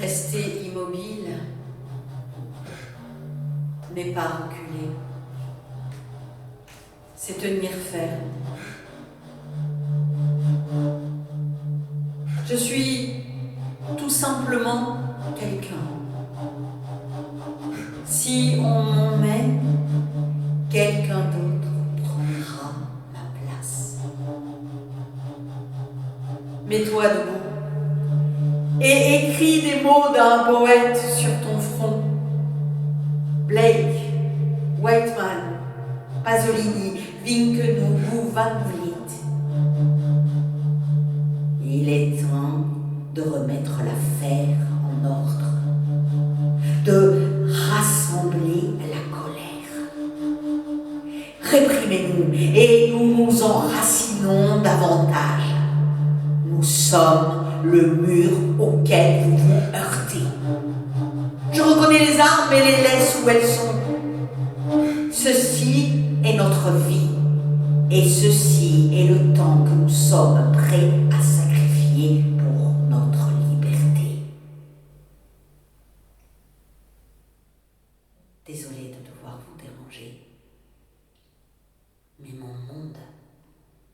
Rester immobile n'est pas reculer, c'est tenir ferme. Je suis tout simplement quelqu'un. Si on m'en met, quelqu'un d'autre prendra ma place. Mets-toi debout et écris des mots d'un poète sur ton front. Blake, Whiteman, Pasolini, Winkelnuggu, Van Vliet. Il est temps de remettre l'affaire en ordre, de rassembler la colère. Réprimez-nous et nous nous enracinons davantage. Nous sommes le mur auquel vous vous heurtez. Je reconnais les armes et les laisse où elles sont. Ceci est notre vie et ceci est le temps que nous sommes prêts à sacrifier pour notre liberté. Désolée de devoir vous déranger, mais mon monde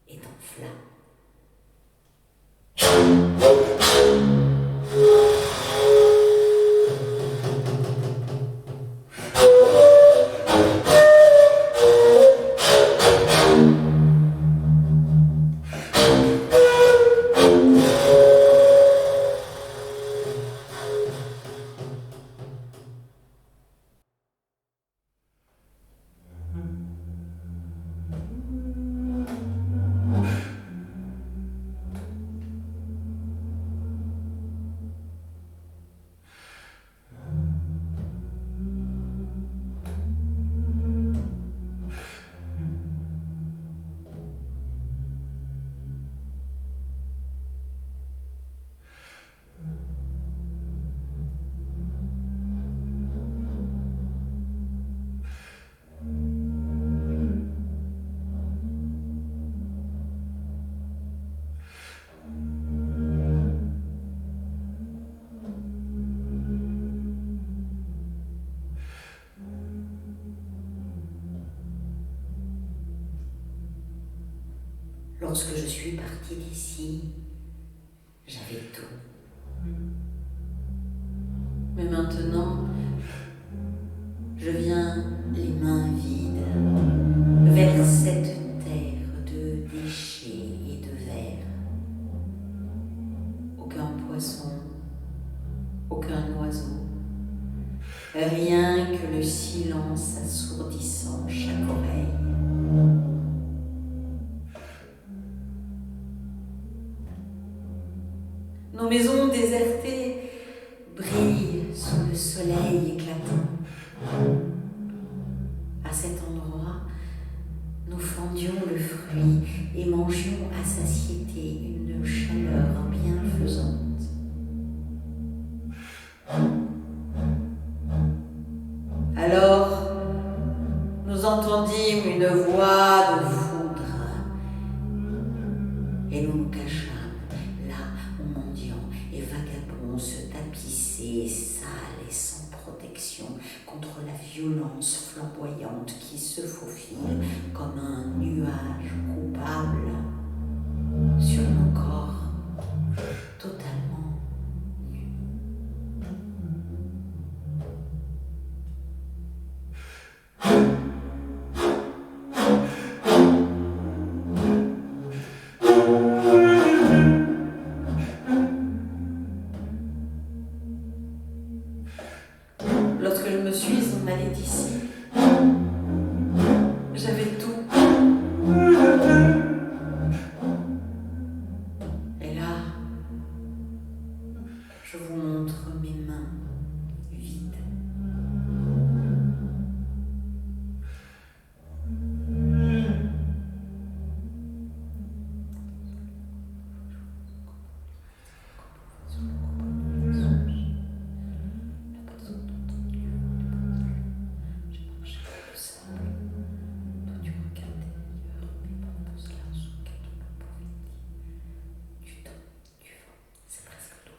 est en flammes. Lorsque je suis partie d'ici, j'avais tout. Mais maintenant, je viens les mains vides vers cette terre de déchets et de vers. Aucun poisson, aucun oiseau, rien que le silence assourdissant chaque oreille. Nos maisons désertées brillent sous le soleil éclatant. À cet endroit, nous fendions le fruit et mangions à satiété une chaleur bienfaisante. Alors, nous entendîmes une voix de foudre et nous nous cachâmes là où mendiants et vagabonds se tapissaient, sales et sans protection, contre la violence flamboyante qui se faufile comme un nuage coupable sur nos corps totalement nus. Lorsque je me suis en allée d'ici, j'avais tout. Et là, je vous montre mes mains vides. C'est presque tout.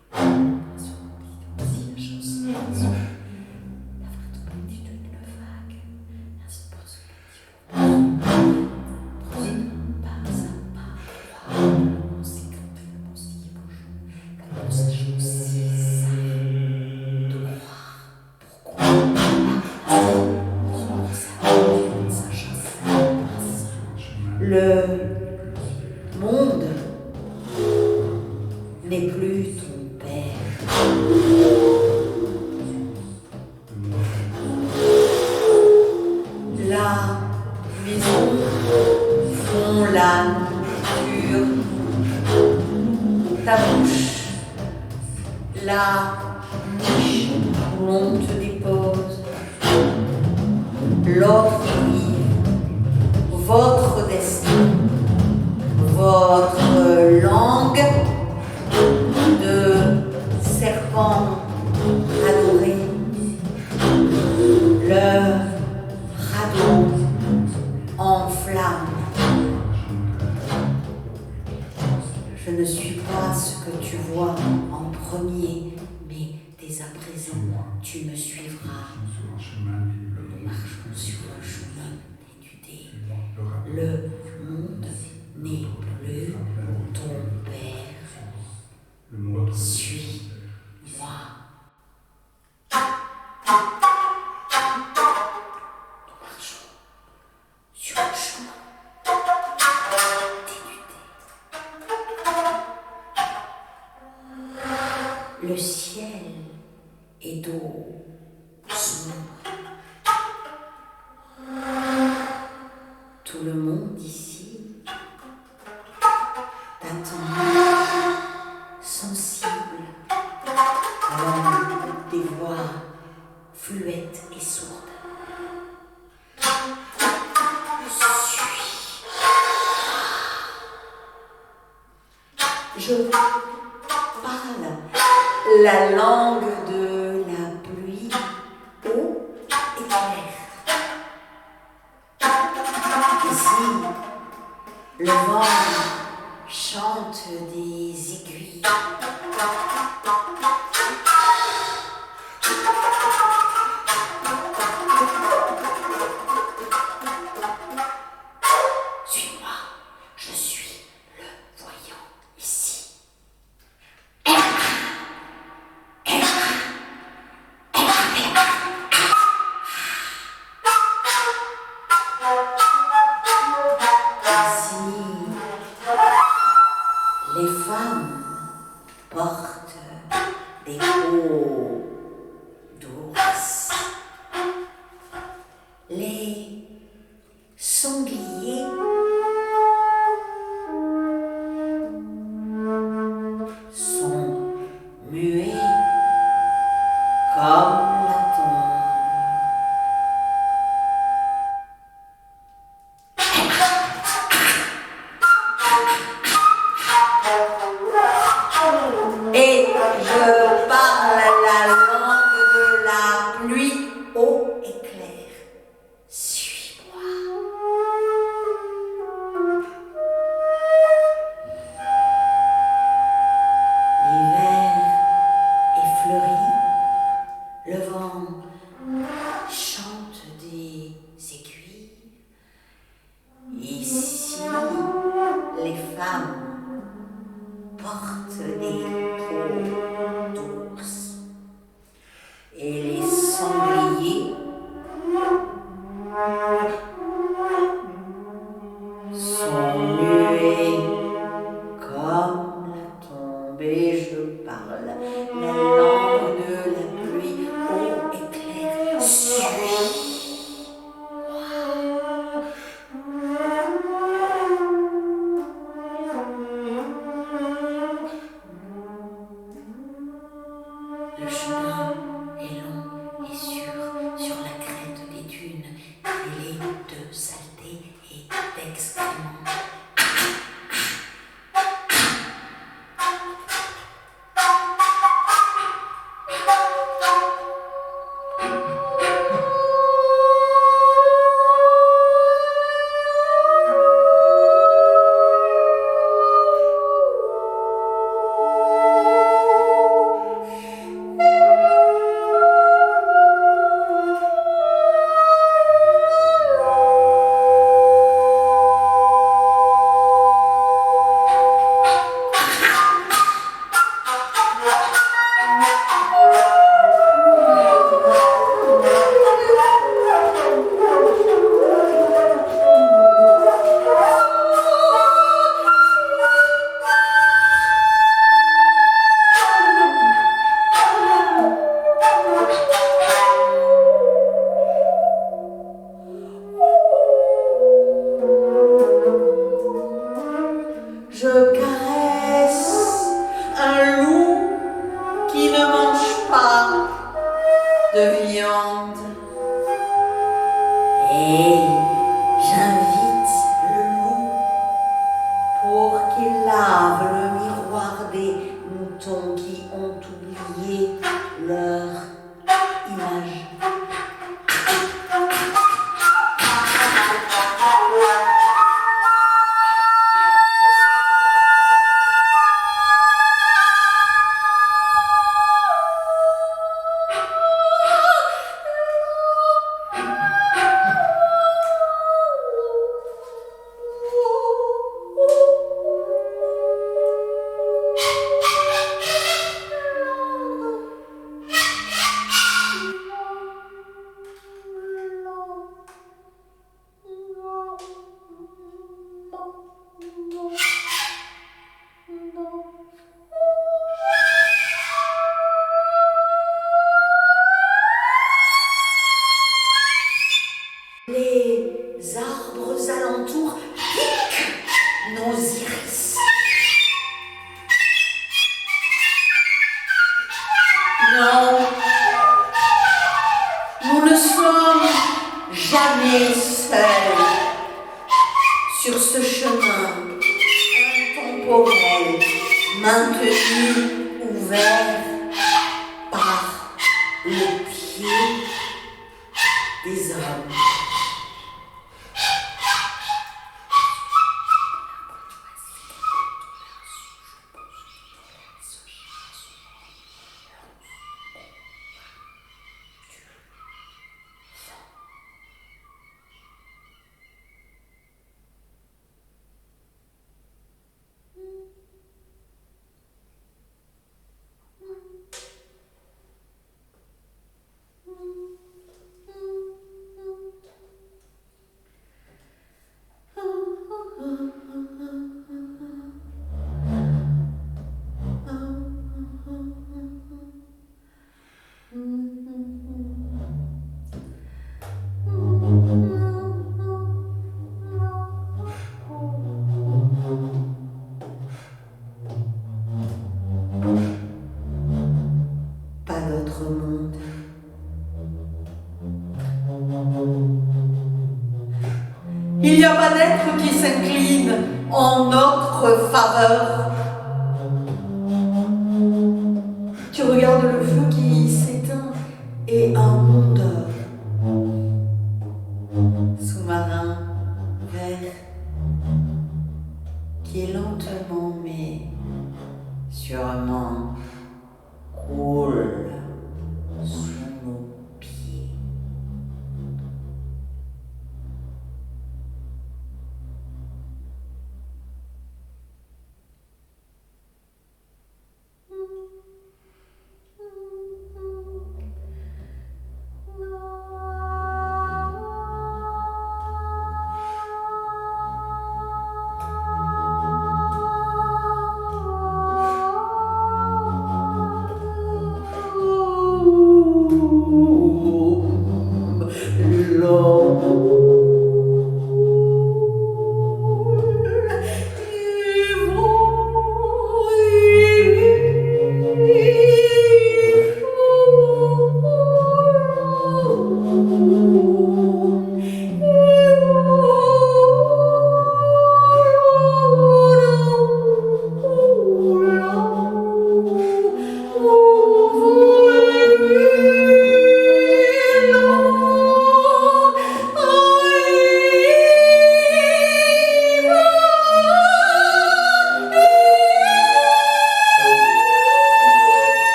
plane sur ta bouche, la niche où l'on te dépose, l'autre rive, votre destin, votre langue de serpent adoré, le radeau en flamme. Je ne suis pas ce que tu vois en premier, mais dès à présent, tu me suivras. Nous marchons sur un chemin énudé. Le monde n'est plus ton père. Suis-moi. Nous marchons sur un chemin dénudé. Le ciel est d'eau sombre. Tout le monde ici t'attend, sensible, comme des voix fluettes et sourdes. Je parle la langue de la pluie, eau et clair. Ici, le vent chante des aiguilles. Suis-moi, je suis le voyant ici. Les femmes portent des peaux d'ours. Les sangliers sont muets comme la tombe. Et je parle la langue de la pluie, eau et clair. Suis-moi. L'hiver est fleuri, le vent chante des aiguilles. Ici, les femmes portent des peaux d'ours et les sangliers sont muets comme la tombe. Et je parle la langue de la pluie, eau et clair. Suis. Le chemin est long et sûr sur la crête des dunes, mêlée de saleté et d'excréments. viande. Et j'invite le loup pour qu'il lave le miroir des moutons qui ont oublié leur image. Les arbres alentours piquent nos iris. Non, nous ne sommes jamais seuls sur ce chemin intemporel maintenu ouvert par le pied des hommes. Pas d'autre monde. Il n'y a pas d'être qui s'incline en notre faveur. Tu regardes le feu qui s'éteint et un monde sous-marin vert qui lentement mais sûrement coule sous nos pieds.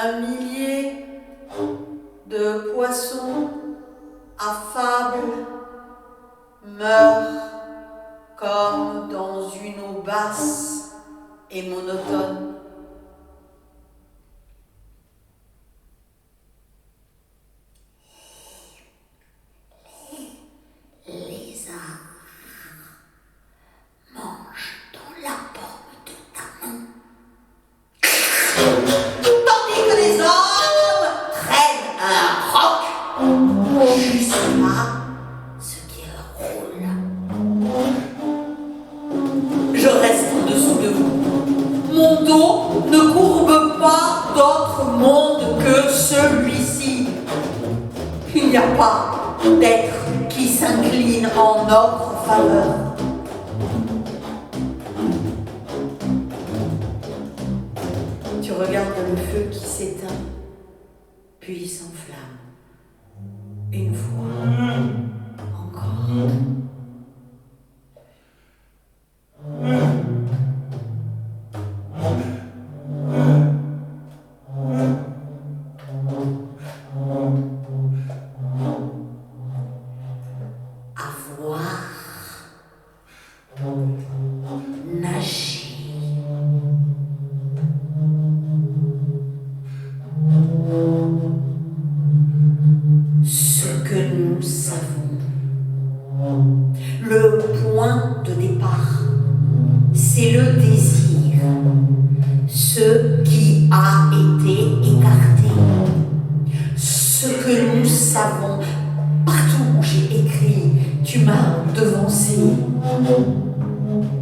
un millier de poissons affables meurent comme dans une eau basse et monotone. Les arts mangent dans la paume de ta main, tandis que les hommes traînent un roc jusqu'à ce qu'ils roulent. Je reste au-dessous de vous. Mon dos ne courbe pas d'autre monde que celui-ci. Il n'y a pas d'être qui s'incline en notre faveur. Tu regardes le feu qui s'éteint, puis s'enflamme. Une fois encore. Nager. Ce que nous savons, le point de départ, c'est le désir, ce qui a été écarté, ce que nous savons. Partout où j'ai écrit, tu m'as devancé.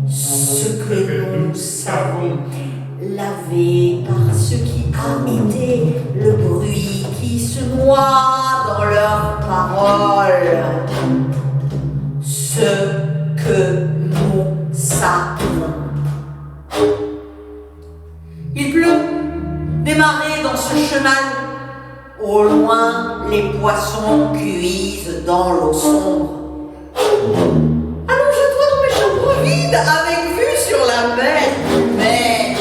Ce que nous savons, lavé par ce qui a été le bruit qui se noie dans leurs paroles. Ce que nous savons. Il pleut, des marées dans ce chenal. Au loin, les poissons cuisent dans l'eau sombre. Allonge-toi dans mes chambres vides avec vue sur la mer humaine.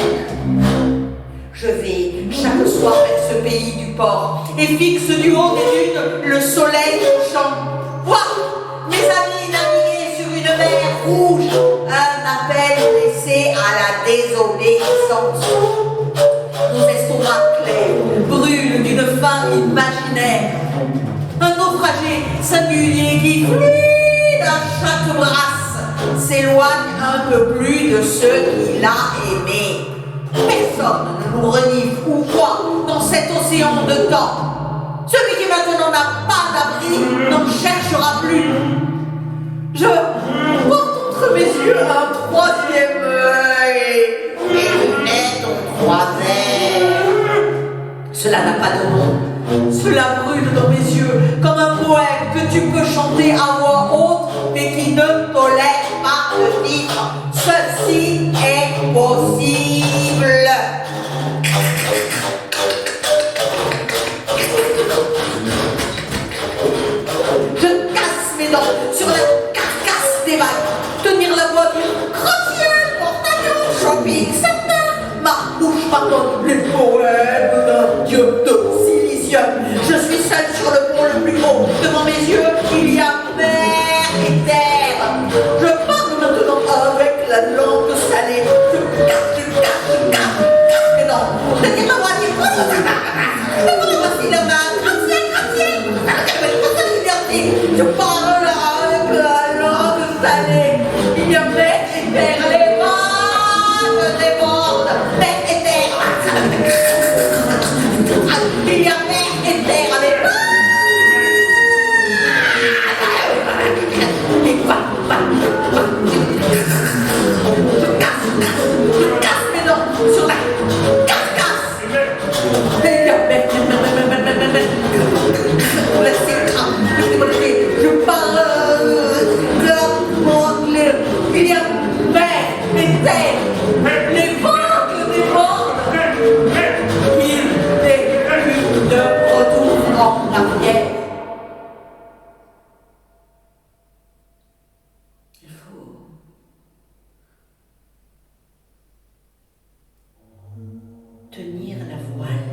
Je vais chaque soir vers ce pays du port et fixe du haut des dunes le soleil couchant. Voir mes amis naviguer sur une mer rouge, un appel laissé à la désobéissance. Nos estomacs clairs brûlent d'une faim imaginaire. Un naufragé singulier qui fluide à chaque brasse s'éloigne un peu plus de ceux qu'il a aimés. Personne ne nous renifle ou quoi dans cet océan de temps. Celui qui maintenant n'a pas d'abri n'en cherchera plus. Je porte entre mes yeux un troisième œil. Mes lunettes ont croisé. Cela n'a pas de nom. Cela brûle dans mes yeux comme un poème que tu peux chanter à voix haute mais qui ne tolère pas de titre. Ceci est possible. Je casse mes dents sur la carcasse des vagues. Tenir la voiture, gratte-ciel, porte-avions, shopping, certain. Ma bouche pardonne les poèmes d'un dieu de silicium. Je suis seul sur le pont le plus haut. Devant mes yeux, il y a mer et terre. Je parle maintenant avec la langue salée. Je casse mes dents. Tenir la voiture, voici la main, gratte-ciel. Je parle avec la langue salée. Il y a mer et terre, les vagues débordent. Mer et terre. Il y a mer et terre, les vagues. Je casse mes dents sur la carcasse. Il y a mer. Je parle de mon lieu. Il y a mer et terre. Les vagues débordent. Il n'est plus de retour en arrière. Il faut tenir la voile.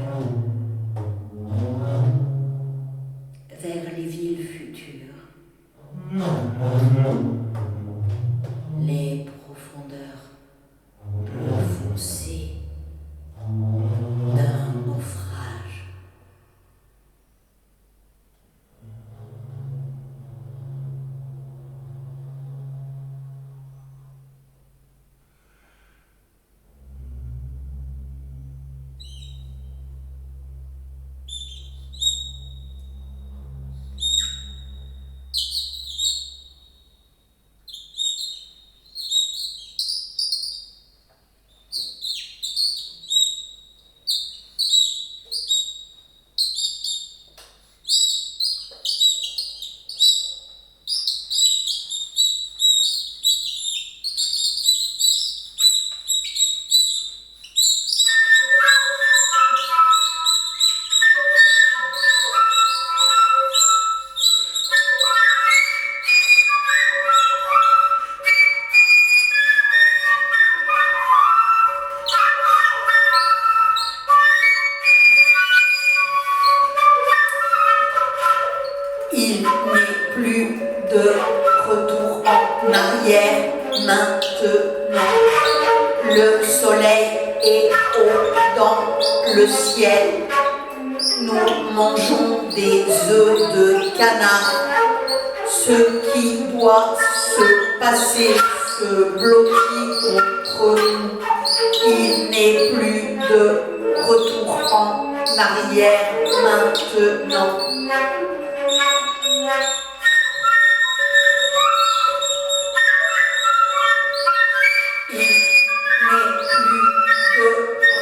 arrière maintenant. Le soleil est haut dans le ciel. Nous mangeons des œufs de canard. Ce qui doit se passer se bloquer contre nous. Il n'est plus de retour en arrière maintenant.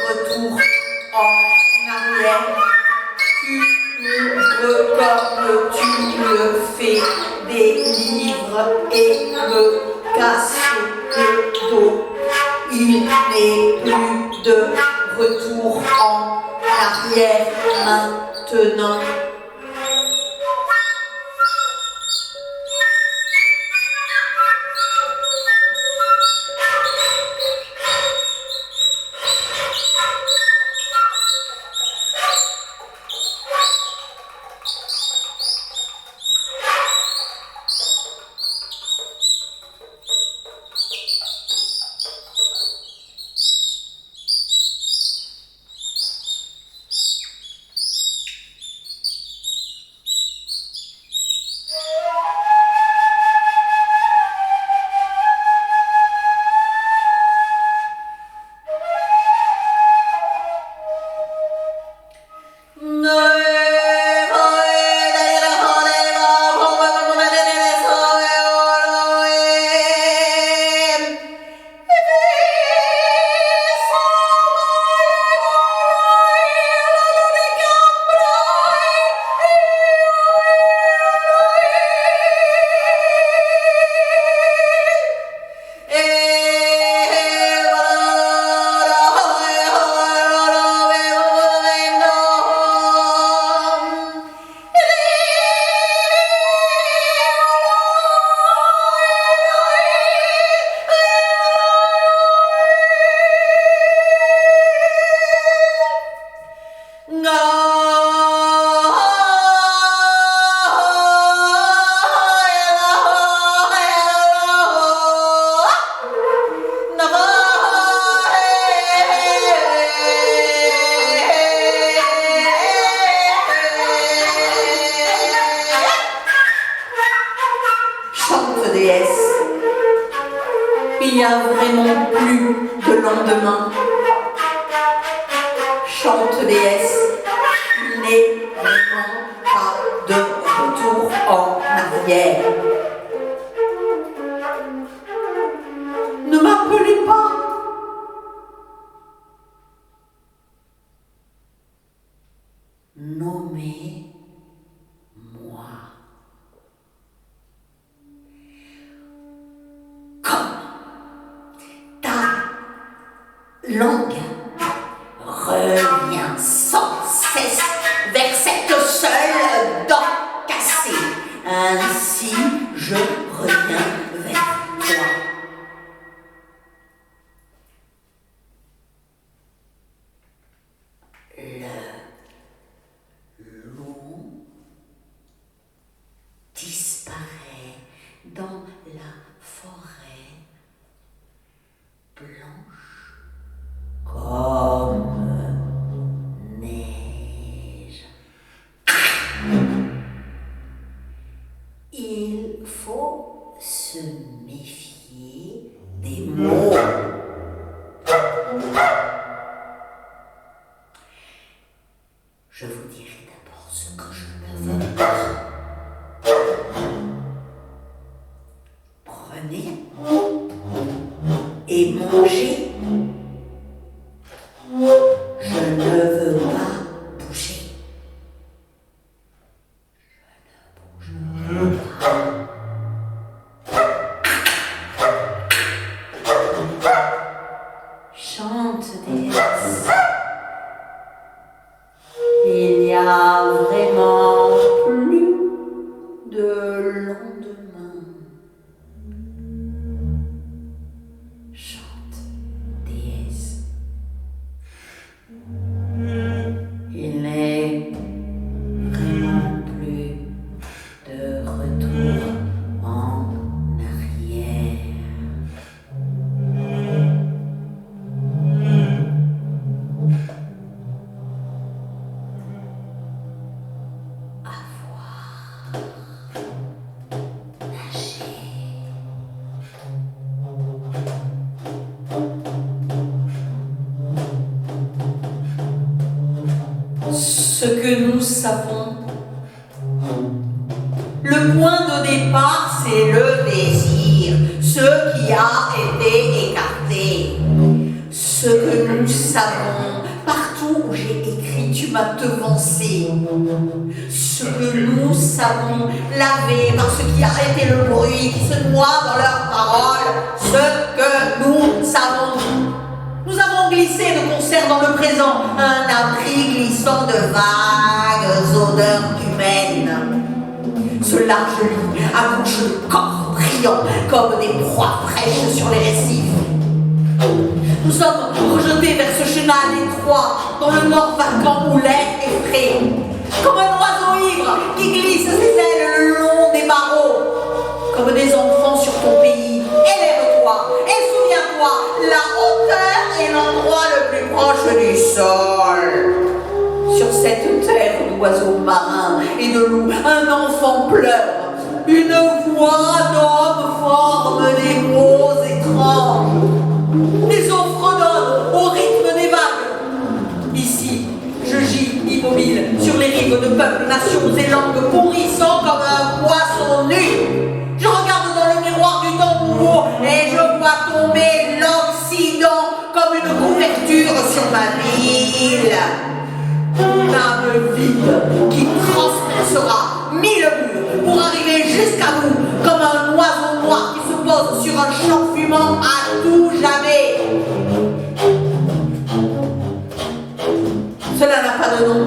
Retour en arrière, tu ouvres comme tu le fais des livres et me casses le dos. Il n'est plus de retour en arrière maintenant. Il n'y a vraiment plus de lendemain. Chante déesse, il n'est vraiment pas de retour en arrière. Ne m'appelez pas. Nommez-moi. Langue revient sans cesse vers cette seule dent cassée. Ainsi, je reviens vers toi. Le loup disparaît dans la forêt blanche comme neige. Il faut se méfier des mots. Je vous dirai d'abord ce que je ne veux pas. Prenez et mangez. Je ne veux pas bouger. Je ne bougerai pas. Chante déesse. Il n'y a vraiment plus de lendemain. Chante déesse. Il n'est vraiment plus de retour en arrière. ce que nous savons. Le point de départ, c'est le désir, ce qui a été écarté. Ce que nous savons, partout où j'ai écrit, tu m'as devancé. Ce que nous savons, lavé par ce qui a été le bruit qui se noie dans leurs paroles. Ce que nous savons. Nous avons glissé de concert dans le présent, un abri glissant de vagues odeurs humaines. Ce large lit accouche le corps brillant comme des proies fraîches sur les récifs. Nous sommes rejetés vers ce chenal étroit dans le nord vacant où l'air est frais. Comme un oiseau ivre qui glisse ses ailes le long des barreaux. Comme des enfants sur ton pays. Élève-toi et souviens-toi, la hauteur est l'endroit le plus proche du sol. Sur cette terre d'oiseaux marins et de loups, un enfant pleure. Une voix d'homme forme des mots étranges. Les eaux fredonnent au rythme des vagues. Ici, je gis immobile sur les rives de peuples, nations et langues pourrissant comme un poisson nu. Je regarde dans le miroir du temps nouveau et je vois tomber l'Occident comme une couverture sur ma ville. Une âme vide qui transpercera 1000 murs pour arriver jusqu'à nous comme un oiseau noir qui se pose sur un champ fumant à tout jamais. Cela n'a pas de nom.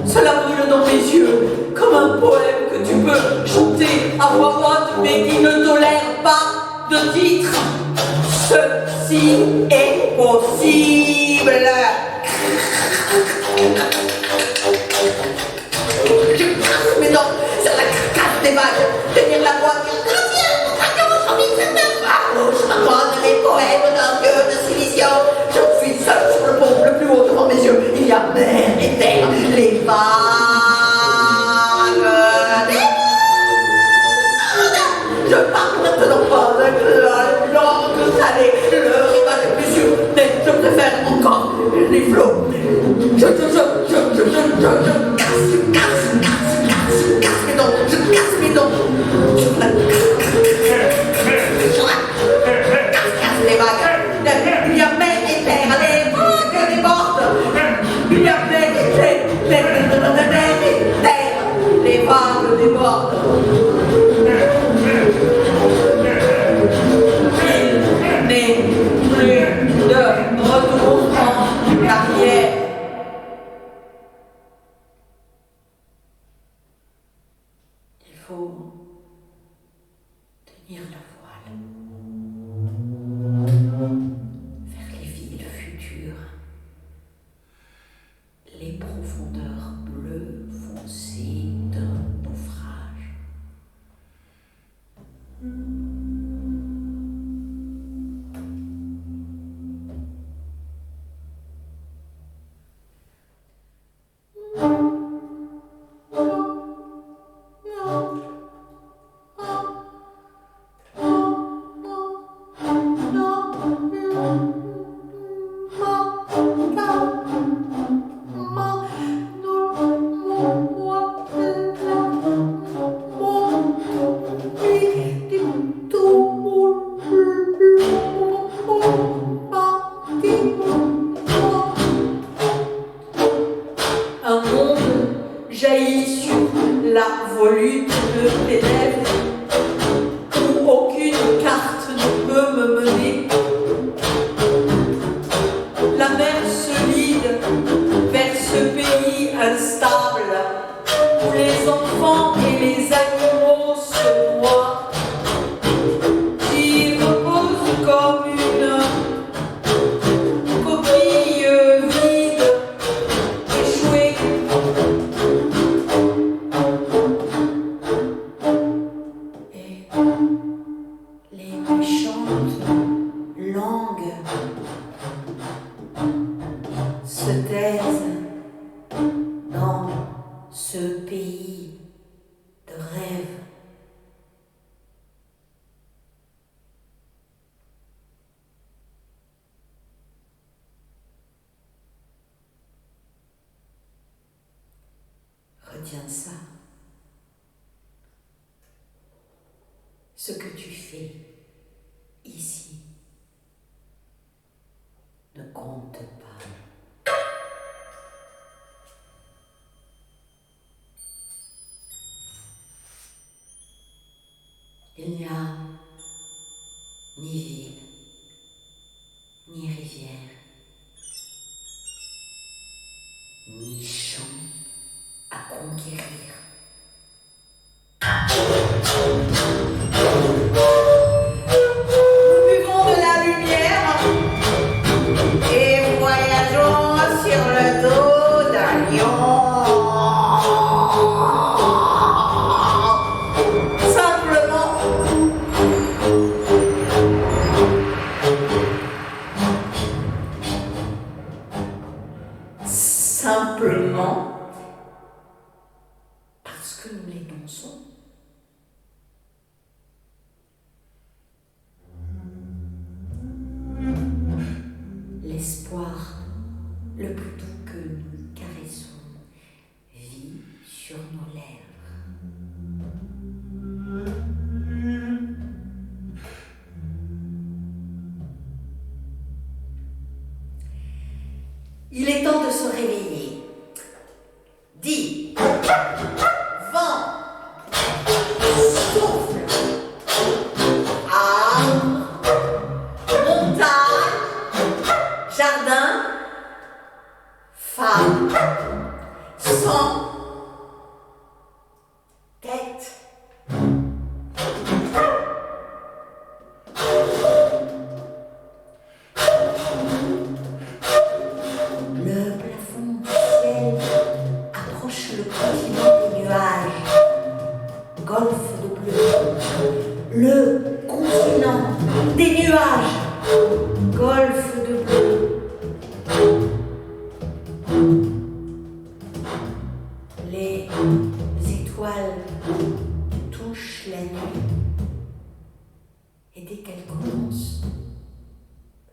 Cela brûle dans mes yeux comme un poème que tu peux chanter à voix haute mais qui ne tolère pas de titre. Ceci est possible. Je casse mes dents sur la carcasse des vagues, tenir la voix sur je raconte mes poèmes d'un dieu de soumission. Je suis seul sur le pont le plus haut devant mes yeux. Il y a mer et terre, les vagues, des vagues. Je parle maintenant pas avec la langue salée, le rivage est plus sûr, mais je préfère encore les flots. Je casse mes dents, je casse mes dents. Les vagues, il y a mer et terre, les vagues débordent. Il y a mer et terre, les vagues débordent. Il n'est plus de retour en arrière. Il faut tenir la voile vers les villes futures, les profondeurs bleues foncées d'un naufrage. t'appartient ça. Ce que tu fais ici ne compte pas. Il n'y a ni ville, ni rivière, ni champ à conquérir. Nous buvons de la lumière et voyageons sur le dos d'un lion. Simplement parce que nous les dansons. L'espoir, le plus doux que nous caressons, vit sur nos lèvres. Il est temps de se réveiller. 10, vent, souffle, arbre, montagne, jardin, femme, sang, tête. Le plafond du ciel approche le continent des nuages, golfe de bleu. Le continent des nuages, golfe de bleu. Les étoiles touchent la nuit et dès qu'elles commencent,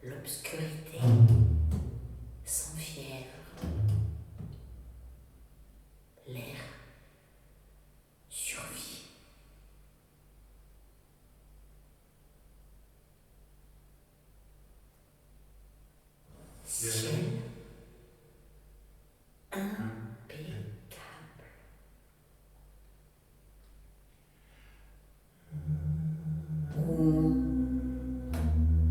l'obscurité s'enfièvre. L'air survit. Ciel impeccable. Ou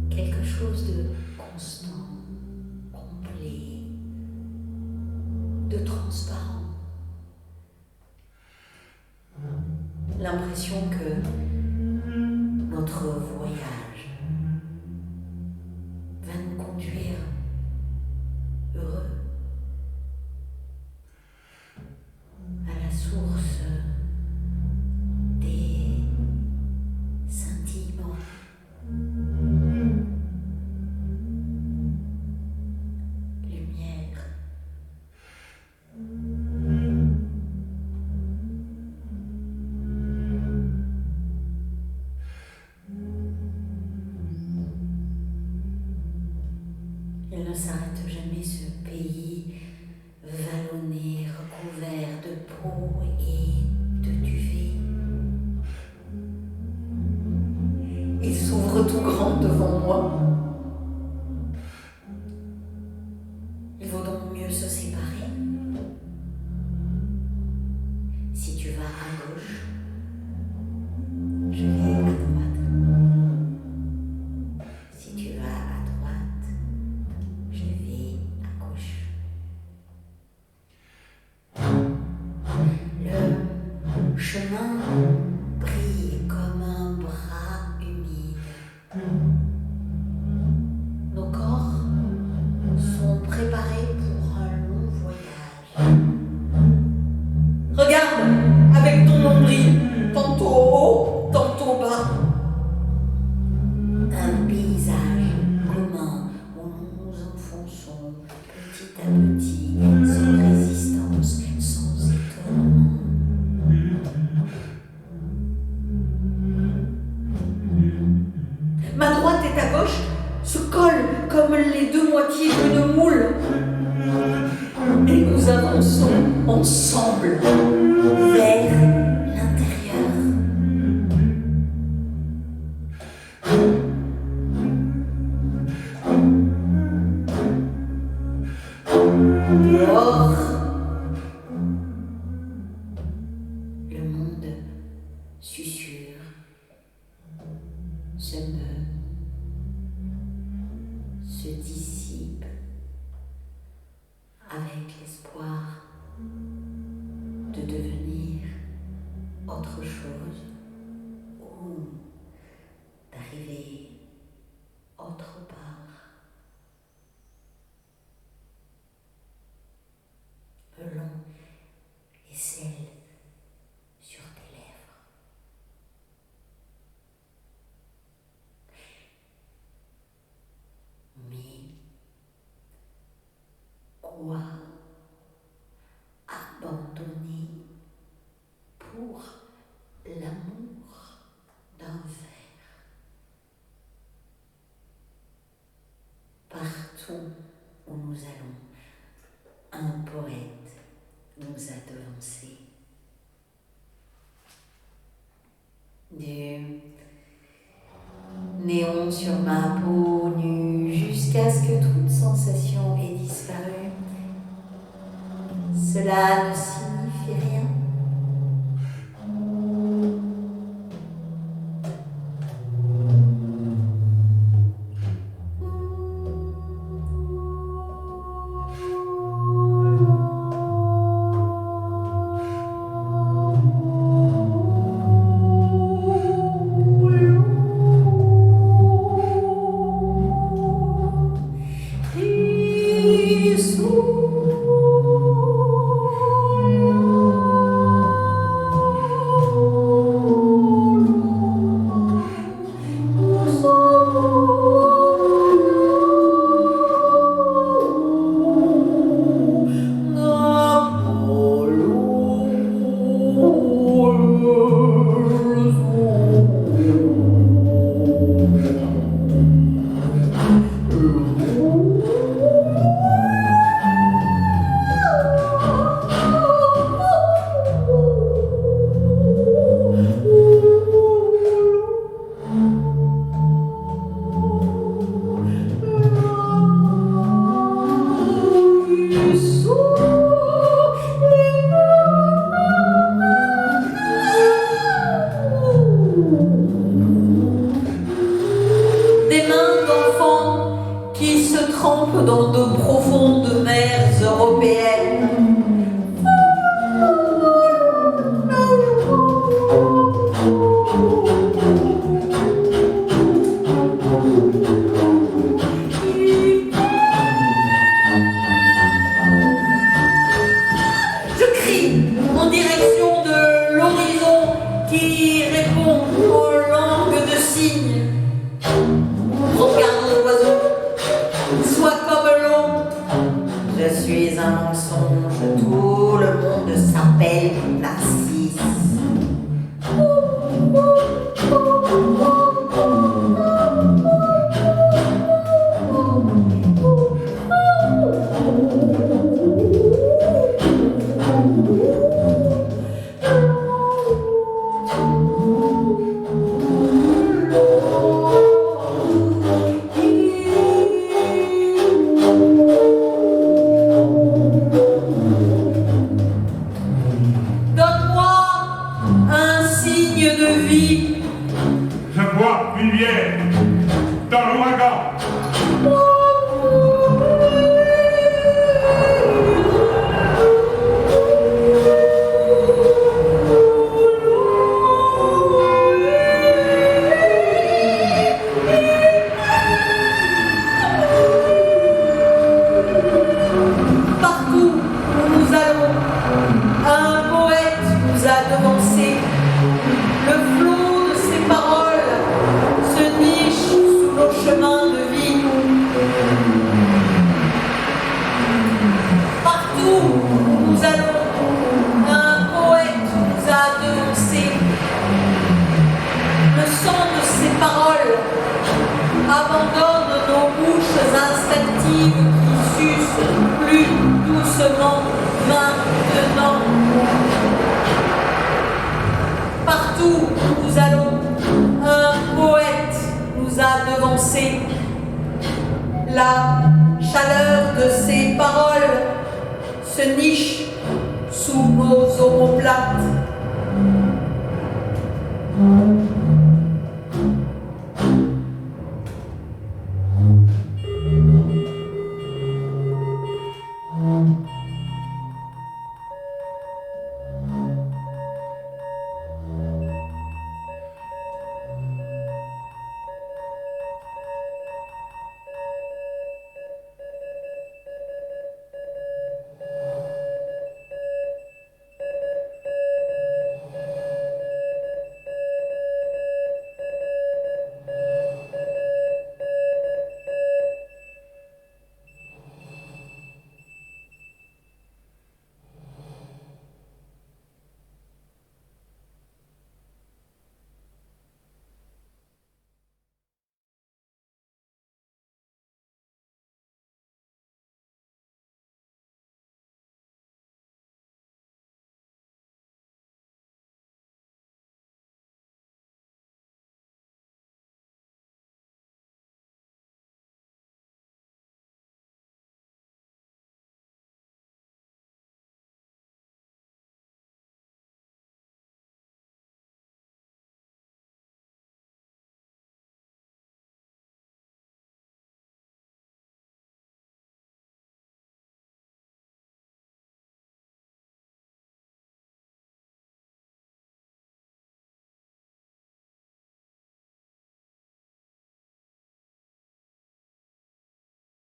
quelque chose de constant, complet, de transparent. L'impression que notre voyage va nous conduire heureux à la source des sentiments. Lumière. Il ne s'arrête jamais ce pays vallonné, recouvert de peau et de duvet. Il s'ouvre tout grand devant moi. Il vaut donc mieux se séparer. Si tu vas à gauche, je vais à droite. Si tu vas à droite, je vais à gauche. Le chemin brille comme un bras humide. Nos corps sont préparés pour un long voyage. Regarde avec ton nombril, tantôt haut, tantôt bas. Un paysage commun où nous nous enfonçons petit à petit, sans résistance, sans étonnement. Ma droite et ta gauche se collent comme les deux moitiés d'une moule et nous nous avançons ensemble vers l'intérieur. Dehors, le monde susurre, se meut, se dissipe avec l'espoir de devenir autre chose ou d'arriver autre part. Le long et celle sur tes lèvres. Mais quoi abandonner pour l'amour d'un verre? Partout où nous allons, un poète nous a devancés. Du néon sur ma peau nue jusqu'à ce que toute sensation ait disparu. Cela ne signifie rien. Dans de profondes mers européennes. Je crie en direction de l'horizon qui répond aux langues de signes. Regarde l'oiseau. Sois comme l'eau, je suis un mensonge, tout le monde s'appelle Narcisse. Donne-moi se niche sous nos omoplates.